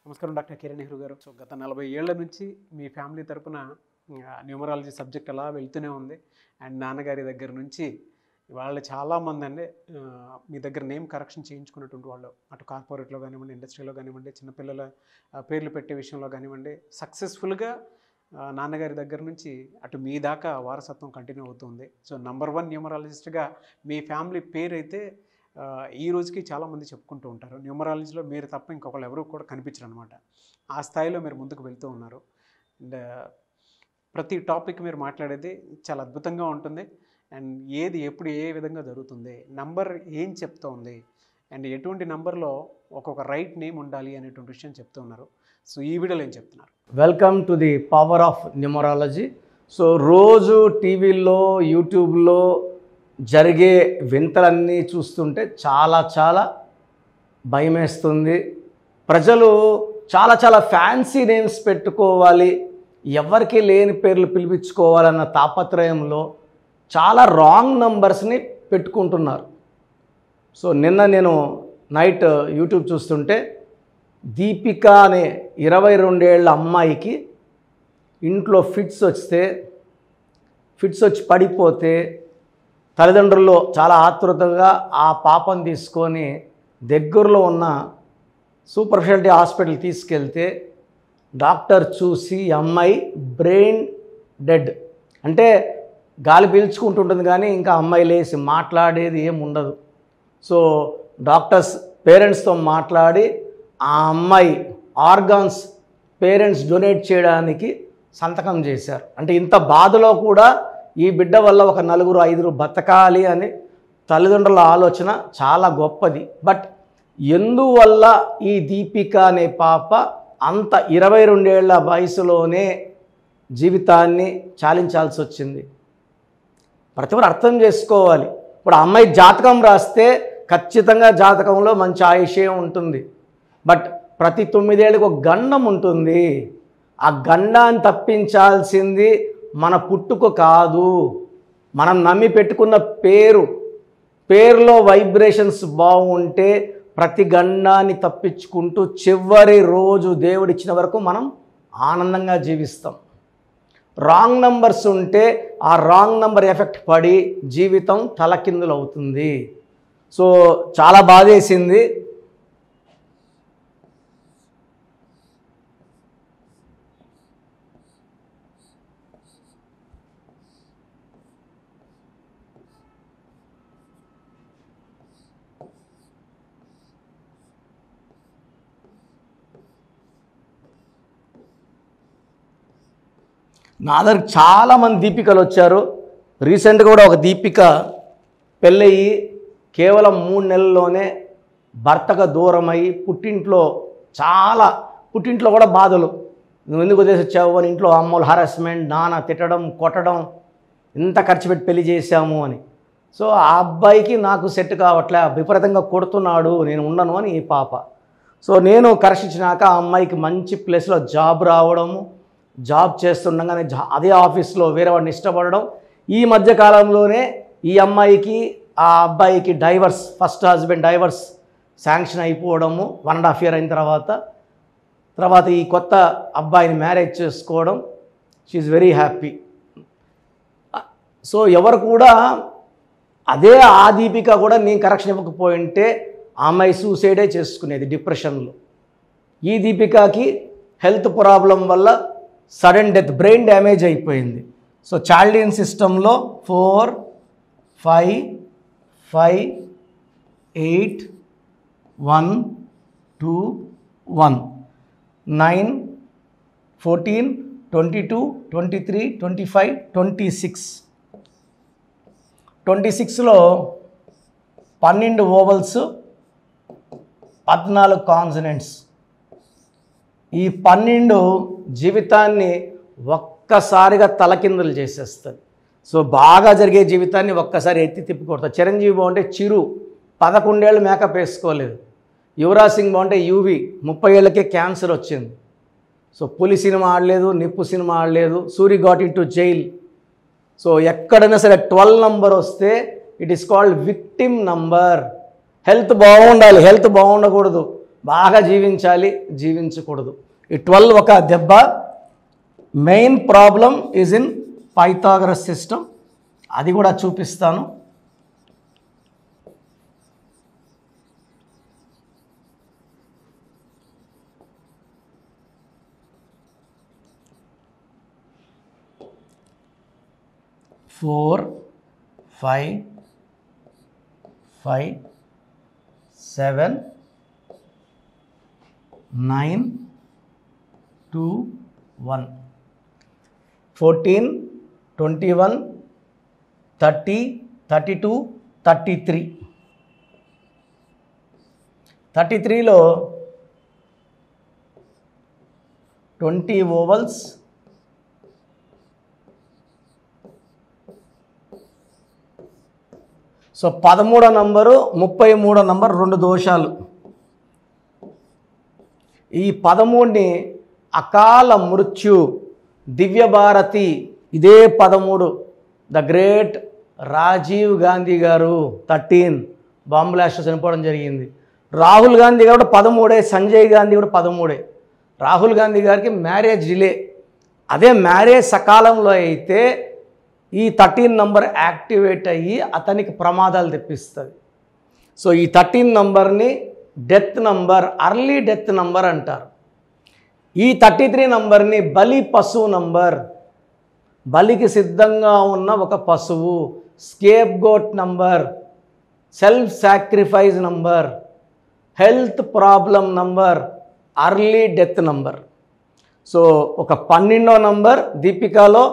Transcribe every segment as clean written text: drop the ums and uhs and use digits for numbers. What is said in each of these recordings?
నమస్కారం డాక్టర్ కిరణ్ నెహ్రూ గారు. సో గత 40 ఏళ్ల నుంచి మీ ఫ్యామిలీ తరపున న్యూమరాలజీ సబ్జెక్ట్ అలా వెళ్తూనే ఉంది. అండ్ నాన్నగారి దగ్గర నుంచి వాళ్ళు చాలామంది అండి మీ దగ్గర నేమ్ కరెక్షన్ చేయించుకున్నటువంటి వాళ్ళు, అటు కార్పొరేట్లో కానివ్వండి, ఇండస్ట్రీలో కానివ్వండి, చిన్నపిల్లల పేర్లు పెట్టే విషయంలో కానివ్వండి, సక్సెస్ఫుల్గా నాన్నగారి దగ్గర నుంచి అటు మీ దాకా వారసత్వం కంటిన్యూ అవుతుంది. సో నంబర్ 1 న్యూమరాలజిస్ట్గా మీ ఫ్యామిలీ పేరు అయితే ఈ రోజుకి చాలామంది చెప్పుకుంటూ ఉంటారు. న్యూమరాలజీలో మీరు తప్ప ఇంకొకళ్ళు ఎవరు కూడా కనిపించరు అనమాట. ఆ స్థాయిలో మీరు ముందుకు వెళ్తూ ఉన్నారు. అండ్ ప్రతి టాపిక్ మీరు మాట్లాడేది చాలా అద్భుతంగా ఉంటుంది. అండ్ ఏది ఎప్పుడు ఏ విధంగా జరుగుతుంది, నంబర్ ఏం చెప్తోంది, అండ్ ఎటువంటి నంబర్లో ఒక్కొక్క రైట్ నేమ్ ఉండాలి అనేటువంటి విషయం చెప్తూ ఉన్నారు. సో ఈ వీడియోలో ఏం చెప్తున్నారు? Welcome to the power of numerology. So రోజు టీవీల్లో, యూట్యూబ్లో జరిగే వింతలన్నీ చూస్తుంటే చాలా భయమేస్తుంది. ప్రజలు చాలా ఫ్యాన్సీ నేమ్స్ పెట్టుకోవాలి, ఎవరికి లేని పేర్లు పిలిపించుకోవాలన్న తాపత్రయంలో చాలా రాంగ్ నంబర్స్ని పెట్టుకుంటున్నారు. సో నిన్న నేను నైట్ యూట్యూబ్ చూస్తుంటే దీపిక అనే 22 ఏళ్ల అమ్మాయికి ఇంట్లో ఫిట్స్ వచ్చి పడిపోతే తల్లిదండ్రులు చాలా ఆతృతగా ఆ పాపను తీసుకొని దగ్గరలో ఉన్న సూపర్ స్పెషాలిటీ హాస్పిటల్ తీసుకెళ్తే డాక్టర్ చూసి అమ్మాయి బ్రెయిన్ డెడ్, అంటే గాలి పీల్చుకుంటుంటుంది కానీ ఇంకా అమ్మాయి లేచి మాట్లాడేది ఏం ఉండదు. సో డాక్టర్స్ పేరెంట్స్తో మాట్లాడి ఆ అమ్మాయి ఆర్గాన్స్ పేరెంట్స్ డొనేట్ చేయడానికి సంతకం చేశారు. అంటే ఇంత బాధలో కూడా ఈ బిడ్డ వల్ల ఒక 4-5 బతకాలి అని తల్లిదండ్రుల ఆలోచన చాలా గొప్పది. బట్ ఎందువల్ల ఈ దీపిక అనే పాప అంత 22 ఏళ్ల వయసులోనే జీవితాన్ని చాలించాల్సి వచ్చింది? ప్రతి ఒక్కరు అర్థం చేసుకోవాలి. ఇప్పుడు ఆ అమ్మాయి జాతకం రాస్తే ఖచ్చితంగా జాతకంలో మంచి ఆయుషే ఉంటుంది. బట్ ప్రతి 9 ఏళ్ళకి ఒక గండం ఉంటుంది. ఆ గండాన్ని తప్పించాల్సింది మన పుట్టుక కాదు, మనం నమ్మి పెట్టుకున్న పేరులో వైబ్రేషన్స్ బాగుంటే ప్రతి గండాన్ని తప్పించుకుంటూ చివరి రోజు దేవుడిచ్చిన వరకు మనం ఆనందంగా జీవిస్తాం. రాంగ్ నంబర్స్ ఉంటే ఆ రాంగ్ నంబర్ ఎఫెక్ట్ పడి జీవితం తలకిందులు అవుతుంది. సో చాలా బాధేసింది. నా దగ్గర చాలామంది దీపికలు వచ్చారు. రీసెంట్గా కూడా ఒక దీపిక పెళ్ళయి కేవలం 3 నెలల్లోనే భర్తగా దూరమయ్యి పుట్టింట్లో కూడా బాధలు, నువ్వు ఎందుకు వదిలేసి వచ్చావు అని ఇంట్లో అమ్మలు హారాస్మెంట్, నాన్న తిట్టడం, కొట్టడం, ఇంత ఖర్చు పెట్టి పెళ్లి చేశాము అని. సో ఆ అబ్బాయికి నాకు సెట్ కావట్లే, విపరీతంగా కొడుతున్నాడు, నేను ఉండను అని ఈ పాప. సో నేను కరెక్షించినాక ఆ అమ్మాయికి మంచి ప్లేస్లో జాబ్ రావడము, జాబ్ చేస్తుండగానే అదే ఆఫీస్లో వేరే వాడిని ఇష్టపడడం, ఈ మధ్య కాలంలోనే ఈ అమ్మాయికి ఆ అబ్బాయికి divorce, first husband divorce sanction అయిపోవడము 1.5 year అయిన తర్వాత ఈ కొత్త అబ్బాయిని మ్యారేజ్ చేసుకోవడం. She very happy. సో ఎవరు కూడా అదే ఆ దీపిక కూడా నేను కరెక్షన్ ఇవ్వకపోయింటే ఆ అమ్మాయి సూసైడే చేసుకునేది డిప్రెషన్లో. ఈ దీపికకి హెల్త్ ప్రాబ్లం వల్ల సడన్ డెత్, బ్రెయిన్ డ్యామేజ్ అయిపోయింది. సో చాల్డియన్ సిస్టంలో 4, 5, 5, 8, 1, 2, 1, 9, 14, 22, 23, 25, 26. 26లో 12 ఓవల్స్, 14 కాన్సనెంట్స్. ఈ 12 జీవితాన్ని ఒక్కసారిగా తలకిందులు చేసేస్తుంది. సో బాగా జరిగే జీవితాన్ని ఒక్కసారి ఎత్తి తిప్పికొడతారు. చిరంజీవి బాగుంటే చిరు 11 ఏళ్ళు మేకప్ వేసుకోలేదు. యువరాజ్ సింగ్ బాగుంటే యూవి 30 ఏళ్ళకే క్యాన్సర్ వచ్చింది. సో పులి సినిమా ఆడలేదు, నిప్పు సినిమా ఆడలేదు, Suri got in to jail. So ఎక్కడైనా సరే 12 నంబర్ వస్తే it is called victim number. Health బాగుండాలి, హెల్త్ బాగుండకూడదు. బాగా జీవించాలి, జీవించకూడదు. ఈ 12 ఒక దెబ్బ. Main problem is in Pythagoras system, అది కూడా చూపిస్తాను. Four 5 5 7 9 2 1 14 21 30 32 33. 33లో 20 ovals, so 13వ number 33వ number 2 దోషాలు. ఈ 13ని అకాల మృత్యు, దివ్యభారతి, ఇదే 13 ద గ్రేట్ రాజీవ్ గాంధీ గారు 13 బాంబ్ బ్లాస్ట్ చనిపోవడం జరిగింది. రాహుల్ గాంధీ గారు కూడా 13, సంజయ్ గాంధీ కూడా 13. రాహుల్ గాంధీ గారికి మ్యారేజ్ డిలే. అదే మ్యారేజ్ సకాలంలో అయితే ఈ 13 నంబర్ యాక్టివేట్ అయ్యి అతనికి ప్రమాదాలు తెప్పిస్తుంది. సో ఈ 13 నంబర్ని death number, early death number అంటారు. ఈ 33 నంబర్ని బలి పశువు నంబర్, బలికి సిద్ధంగా ఉన్న ఒక పశువు, scapegoat number, self sacrifice number, health problem number, early death number. So ఒక 12వ నంబర్ దీపికలో,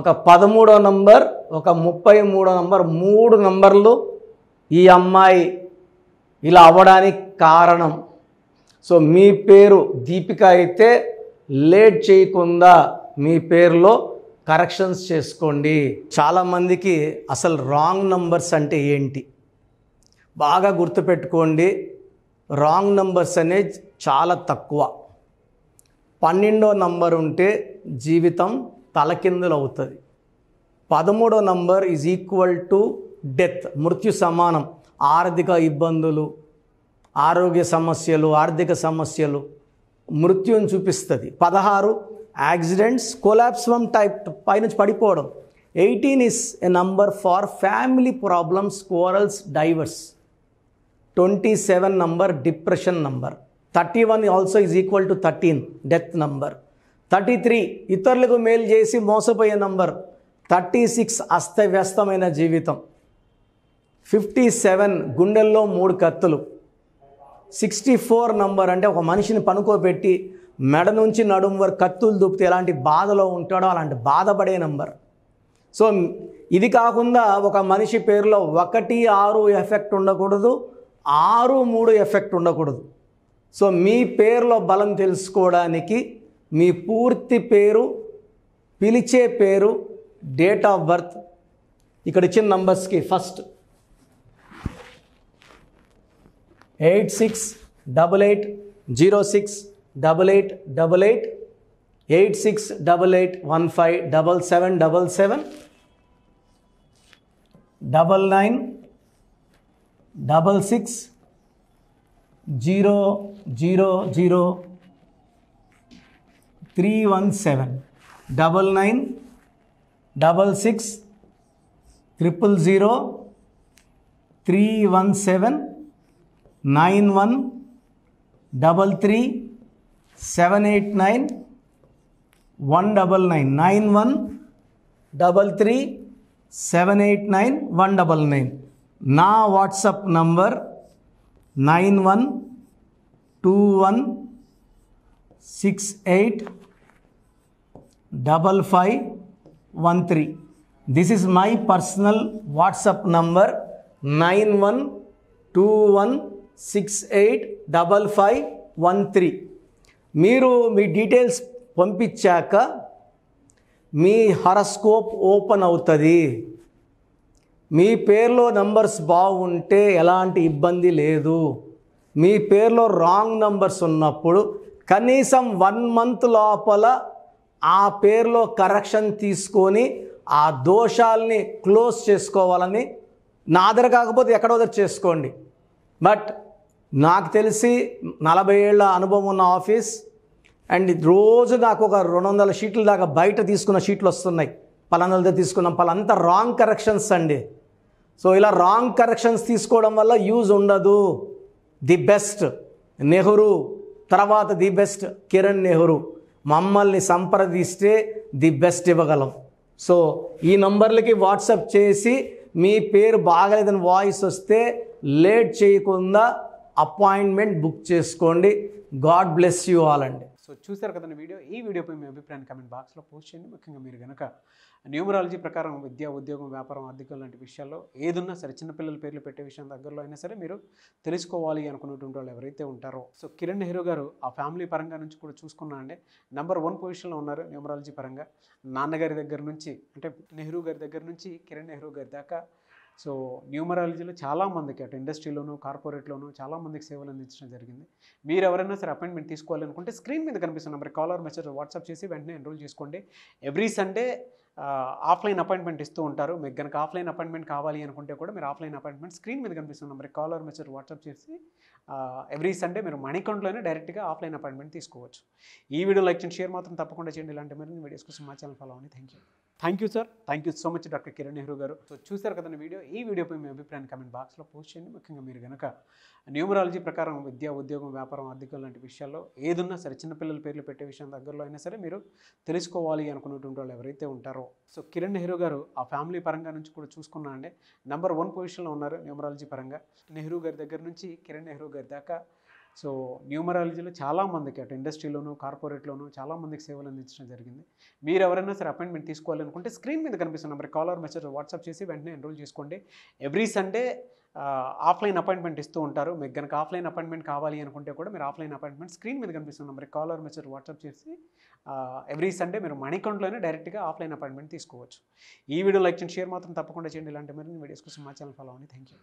ఒక 13వ నంబర్, ఒక 33వ నంబర్, 3 నంబర్లు ఈ అమ్మాయి ఇలా అవ్వడానికి కారణం. సో మీ పేరు దీపిక అయితే లేట్ చేయకుండా మీ పేరులో కరెక్షన్స్ చేసుకోండి. చాలామందికి అసలు రాంగ్ నంబర్స్ అంటే ఏంటి బాగా గుర్తుపెట్టుకోండి. రాంగ్ నంబర్స్ అనేది చాలా తక్కువ. 12వ నంబర్ ఉంటే జీవితం తలకిందులు అవుతుంది. 13వ number is equal to death, మృత్యు సమానం. ఆర్థిక ఇబ్బందులు, ఆరోగ్య సమస్యలు, ఆర్థిక సమస్యలు మృత్యుని చూపిస్తుంది. 16 యాక్సిడెంట్స్, కొలాప్స్ ఫ్రమ్ టైప్ పైనుంచి పడిపోవడం. 18 is a number far family problems, quarrels, divorce. 27 number depression number. 31 also is equal to 13 death number. 33 ఇతరులకు మేలు చేసి మోసపోయే నంబర్. 36 అస్తవ్యస్తమైన జీవితం. 57 గుండెల్లో 3 కత్తులు. 64 నంబర్ అంటే ఒక మనిషిని పనుకోబెట్టి మెడ నుంచి నడుము వరకు కత్తులు దూపితే ఎలాంటి బాధలో ఉంటాడో అలాంటి బాధపడే నంబర్. సో ఇది కాకుండా ఒక మనిషి పేరులో 1 6 ఎఫెక్ట్ ఉండకూడదు, 6 3 ఎఫెక్ట్ ఉండకూడదు. సో మీ పేరులో బలం తెలుసుకోవడానికి మీ పూర్తి పేరు, పిలిచే పేరు, డేట్ ఆఫ్ బర్త్, ఇక్కడ ఇచ్చిన నంబర్స్కి ఫస్ట్ 8688068888 8688157777 9966000317 9966000317 9133 789 199 9133 789 199. నా WhatsApp number 9121685513. This is my personal WhatsApp number 9121685513. మీరు మీ డీటెయిల్స్ పంపించాక మీ హరస్కోప్ ఓపెన్ అవుతుంది. మీ పేరులో నంబర్స్ బాగుంటే ఎలాంటి ఇబ్బంది లేదు. మీ పేరులో రాంగ్ నంబర్స్ ఉన్నప్పుడు కనీసం 1 మంత్ లోపల ఆ పేరులో కరెక్షన్ తీసుకొని ఆ దోషాలని క్లోజ్ చేసుకోవాలని, నా దగ్గర కాకపోతే ఎక్కడో దగ్గర చేసుకోండి. బట్ నాకు తెలిసి 40 ఏళ్ళ అనుభవం ఉన్న ఆఫీస్. అండ్ రోజు నాకు ఒక 200 షీట్ల దాకా బయట తీసుకున్న షీట్లు వస్తున్నాయి. పలానాలతో తీసుకున్నాం, పలానంతా రాంగ్ కరెక్షన్స్ అండి. సో ఇలా రాంగ్ కరెక్షన్స్ తీసుకోవడం వల్ల యూజ్ ఉండదు. ది బెస్ట్ నెహ్రూ, తర్వాత ది బెస్ట్ కిరణ్ నెహ్రూ. మమ్మల్ని సంప్రదిస్తే ది బెస్ట్ ఇవ్వగలం. సో ఈ నంబర్లకి వాట్సాప్ చేసి మీ పేరు బాగలేదని వాయిస్ వస్తే లేట్ చేయకుండా అపాయింట్మెంట్ బుక్ చేసుకోండి. గాడ్ బ్లెస్ యూ ఆల్ అండి. సో చూసారు కదండి వీడియో. ఈ వీడియోపై మీ అభిప్రాయాన్ని కామెంట్ బాక్స్లో పోస్ట్ చేయండి. ముఖ్యంగా మీరు కనుక న్యూమరాలజీ ప్రకారం విద్య, ఉద్యోగం, వ్యాపారం, ఆర్థికం లాంటి విషయాల్లో ఏదున్నా సరే, చిన్నపిల్లల పేర్లు పెట్టే విషయం దగ్గరలో అయినా సరే మీరు తెలుసుకోవాలి అనుకున్నటువంటి వాళ్ళు ఎవరైతే ఉంటారో, సో కిరణ్ నెహ్రూ గారు ఆ ఫ్యామిలీ పరంగా నుంచి కూడా చూసుకున్నా అండి నెంబర్ 1 పొజిషన్లో ఉన్నారు న్యూమరాలజీ పరంగా. నాన్నగారి దగ్గర నుంచి, అంటే నెహ్రూ గారి దగ్గర నుంచి కిరణ్ నెహ్రూ గారి దాకా సో న్యూమరాలజీలో చాలామందికి అటు ఇండస్ట్రీలోను, కార్పొరేట్లోను చాలామందికి సేవలు అందించడం జరిగింది. మీరు ఎవరైనా సరే అపాయింట్మెంట్ తీసుకోవాలనుకుంటే స్క్రీన్ మీద కనిపిస్తున్న నెంబర్ కాలర్ మెసేజ్ వాట్సాప్ చేసి వెంటనే ఎన్రోల్ చేసుకోండి. ఎవ్రీ సండే ఆఫ్లైన్ అపాయింట్మెంట్ ఇస్తూ ఉంటారు. మీకు కనుక ఆఫ్లైన్ అపాయింట్మెంట్ కావాలి అనుకుంటే కూడా మీరు ఆఫ్లైన్ అపాయింట్మెంట్ స్క్రీన్ మీద కనిపిస్తున్న నెంబర్ కాలర్ మెసేజ్ వాట్సాప్ చేసి ఎవ్రీ సండే మీరు మనీ అకౌంట్లోనే డైరెక్ట్గా ఆఫ్లైన్ అపాయింట్మెంట్ తీసుకోవచ్చు. ఈ వీడియో లైక్ చేయండి, షేర్ మాత్రం తప్పకుండా చేయండి. ఇలాంటి మరిన్ని వీడియోస్ కోసం మా ఛానల్ ఫాలో అవ్వండి. Thank you sir. Thank you so much doctor Kiran Nehru గారు. సో చూసారు కదండి వీడియో. ఈ వీడియోపై మీ అభిప్రాయాన్ని కామెంట్ బాక్స్లో పోస్ట్ చేయండి. ముఖ్యంగా మీరు కనుక న్యూమరాలజీ ప్రకారం విద్య, ఉద్యోగం, వ్యాపారం, ఆర్థికం లాంటి విషయాల్లో ఏదున్నా సరే, చిన్నపిల్లల పేర్లు పెట్టే విషయం దగ్గరలో అయినా సరే మీరు తెలుసుకోవాలి అనుకున్నటువంటి వాళ్ళు ఎవరైతే ఉంటారో, సో కిరణ్ నెహ్రూ గారు ఆ ఫ్యామిలీ పరంగా నుంచి కూడా చూసుకున్నా అండి నెంబర్ 1 పొజిషన్లో ఉన్నారు న్యూమరాలజీ పరంగా. నెహ్రూ గారి దగ్గర నుంచి కిరణ్ నెహ్రూ గారి దాకా సో న్యూమరాలజీలో చాలామందికి అటు ఇండస్ట్రీలోను, కార్పొరేట్లోను చాలామందికి సేవలు అందించడం జరిగింది. మీరు ఎవరైనా సరే అపాయింట్మెంట్ తీసుకోవాలనుకుంటే స్క్రీన్ మీద కనిపిస్తున్న నెంబర్ కాలర్ మెసేజ్ వాట్సాప్ చేసి వెంటనే ఎన్రోల్ చేసుకోండి. ఎవ్రీ సండే ఆఫ్లైన్ అపాయింట్మెంట్ ఇస్తూ ఉంటారు. మీకు కనుక ఆఫ్లైన్ అపాయింట్మెంట్ కావాలి అనుకుంటే కూడా మీరు ఆఫ్లైన్ అపాయింట్మెంట్ స్క్రీన్ మీద కనిపిస్తున్న నెంబర్ కాలర్ మెసేజ్ వాట్సాప్ చేసి ఎవ్రీ సండే మీరు మనీ అకౌంట్లోనే డైరెక్ట్గా ఆఫ్లైన్ అపాయింట్మెంట్ తీసుకోవచ్చు. ఈ వీడియో లైక్ చేయండి, షేర్ మాత్రం తప్పకుండా చేయండి. ఇలాంటి మరిన్ని వీడియోస్ కోసం మా ఛానల్ ఫాలో అవ్వండి. Thank you.